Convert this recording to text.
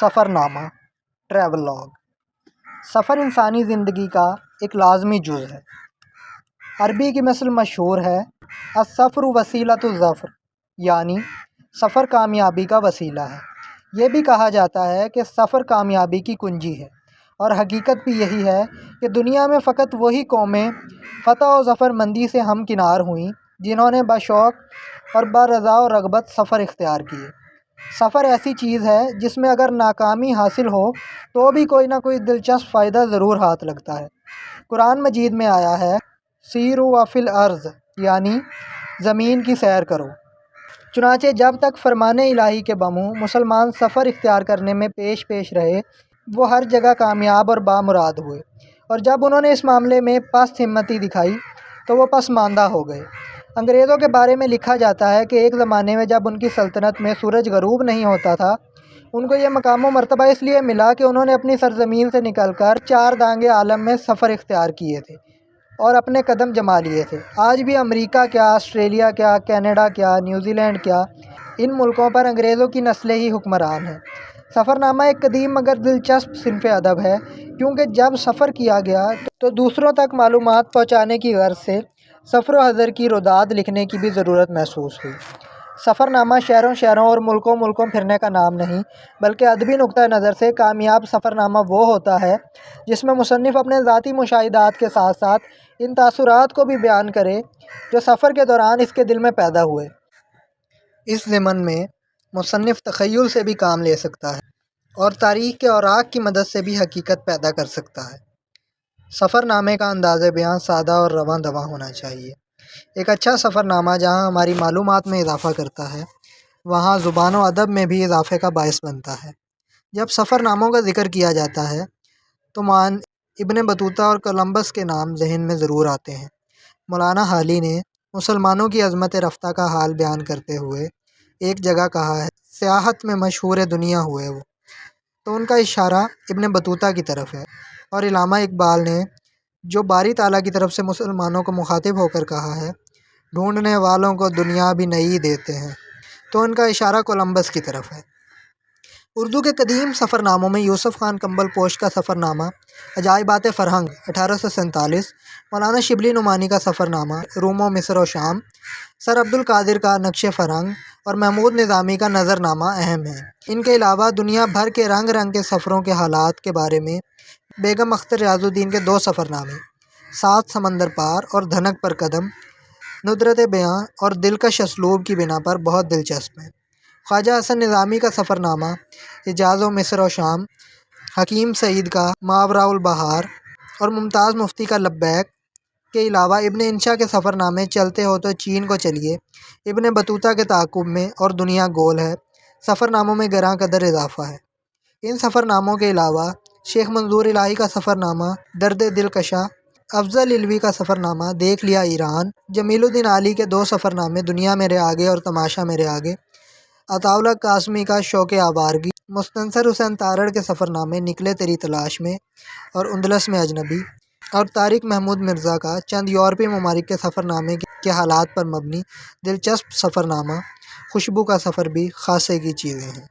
سفر نامہ travel log. سفر انسانی زندگی کا ایک لازمی جز ہے۔ عربی کی مثل مشہور ہے، السفر وسیلۃ الظفر، یعنی سفر کامیابی کا وسیلہ ہے۔ یہ بھی کہا جاتا ہے کہ سفر کامیابی کی کنجی ہے، اور حقیقت بھی یہی ہے کہ دنیا میں فقط وہی قومیں فتح و ظفر مندی سے ہمکنار ہوئیں جنہوں نے بشوق اور برضا و رغبت سفر اختیار کیے۔ سفر ایسی چیز ہے جس میں اگر ناکامی حاصل ہو تو بھی کوئی نہ کوئی دلچسپ فائدہ ضرور ہاتھ لگتا ہے۔ قرآن مجید میں آیا ہے، سیروا فی الارض، یعنی زمین کی سیر کرو۔ چنانچہ جب تک فرمان الہی کے بموں مسلمان سفر اختیار کرنے میں پیش رہے، وہ ہر جگہ کامیاب اور بامراد ہوئے، اور جب انہوں نے اس معاملے میں پست ہمتی دکھائی تو وہ پسماندہ ہو گئے۔ انگریزوں کے بارے میں لکھا جاتا ہے کہ ایک زمانے میں جب ان کی سلطنت میں سورج غروب نہیں ہوتا تھا، ان کو یہ مقام و مرتبہ اس لیے ملا کہ انہوں نے اپنی سرزمین سے نکل کر چار دانگے عالم میں سفر اختیار کیے تھے اور اپنے قدم جما لیے تھے۔ آج بھی امریکہ کیا، آسٹریلیا کیا، کینیڈا کیا، نیوزی لینڈ کیا، ان ملکوں پر انگریزوں کی نسلیں ہی حکمران ہیں۔ سفر نامہ ایک قدیم مگر دلچسپ صنف ادب ہے، کیونکہ جب سفر کیا گیا تو دوسروں تک معلومات پہنچانے کی غرض سے سفر و حضر کی روداد لکھنے کی بھی ضرورت محسوس ہوئی۔ سفر نامہ شہروں اور ملکوں پھرنے کا نام نہیں، بلکہ ادبی نقطہ نظر سے کامیاب سفر نامہ وہ ہوتا ہے جس میں مصنف اپنے ذاتی مشاہدات کے ساتھ ساتھ ان تاثرات کو بھی بیان کرے جو سفر کے دوران اس کے دل میں پیدا ہوئے۔ اس ضمن میں مصنف تخیل سے بھی کام لے سکتا ہے اور تاریخ کے اوراق کی مدد سے بھی حقیقت پیدا کر سکتا ہے۔ سفر نامے کا انداز بیان سادہ اور رواں دواں ہونا چاہیے۔ ایک اچھا سفر نامہ جہاں ہماری معلومات میں اضافہ کرتا ہے، وہاں زبان و ادب میں بھی اضافے کا باعث بنتا ہے۔ جب سفر ناموں کا ذکر کیا جاتا ہے تو معاً ابن بطوطہ اور کولمبس کے نام ذہن میں ضرور آتے ہیں۔ مولانا حالی نے مسلمانوں کی عظمت رفتہ کا حال بیان کرتے ہوئے ایک جگہ کہا ہے، سیاحت میں مشہور دنیا ہوئے وہ، تو ان کا اشارہ ابن بطوطہ کی طرف ہے۔ اور علامہ اقبال نے جو باری تعالیٰ کی طرف سے مسلمانوں کو مخاطب ہو کر کہا ہے، ڈھونڈنے والوں کو دنیا بھی نہیں دیتے ہیں، تو ان کا اشارہ کولمبس کی طرف ہے۔ اردو کے قدیم سفر ناموں میں یوسف خان کمبل پوش کا سفر نامہ عجائبات فرہنگ 1847، مولانا شبلی نعمانی کا سفر نامہ روم و مصر و شام، سر عبد القادر کا نقش فرہنگ اور محمود نظامی کا نظر نامہ اہم ہیں۔ ان کے علاوہ دنیا بھر کے رنگ کے سفروں کے حالات کے بارے میں بیگم اختر ریاض الدین کے دو سفر نامے، سات سمندر پار اور دھنک پر قدم، ندرت بیاں اور دلکش اسلوب کی بنا پر بہت دلچسپ ہیں۔ خواجہ حسن نظامی کا سفر نامہ حجاز و مصر و شام، حکیم سعید کا ماوراء البحار اور ممتاز مفتی کا لبیک کے علاوہ ابن انشا کے سفر نامے چلتے ہو تو چین کو چلیے، ابن بطوطہ کے تعاقب میں اور دنیا گول ہے سفر ناموں میں گراں قدر اضافہ ہے۔ ان سفر ناموں کے علاوہ شیخ منظور الہی کا سفر نامہ درد دلکشا، افضل علوی کا سفر نامہ دیکھ لیا ایران، جمیل الدین عالی کے دو سفر نامے دنیا میرے آگے اور تماشا میرے آگے، عطاء اللہ قاسمی کا شوق آوارگی، مستنصر حسین تارڑ کے سفر نامے نکلے تیری تلاش میں اور اندلس میں اجنبی، اور طارق محمود مرزا کا چند یورپی ممالک کے سفر نامے کے حالات پر مبنی دلچسپ سفر نامہ خوشبو کا سفر بھی خاصے کی چیزیں ہیں۔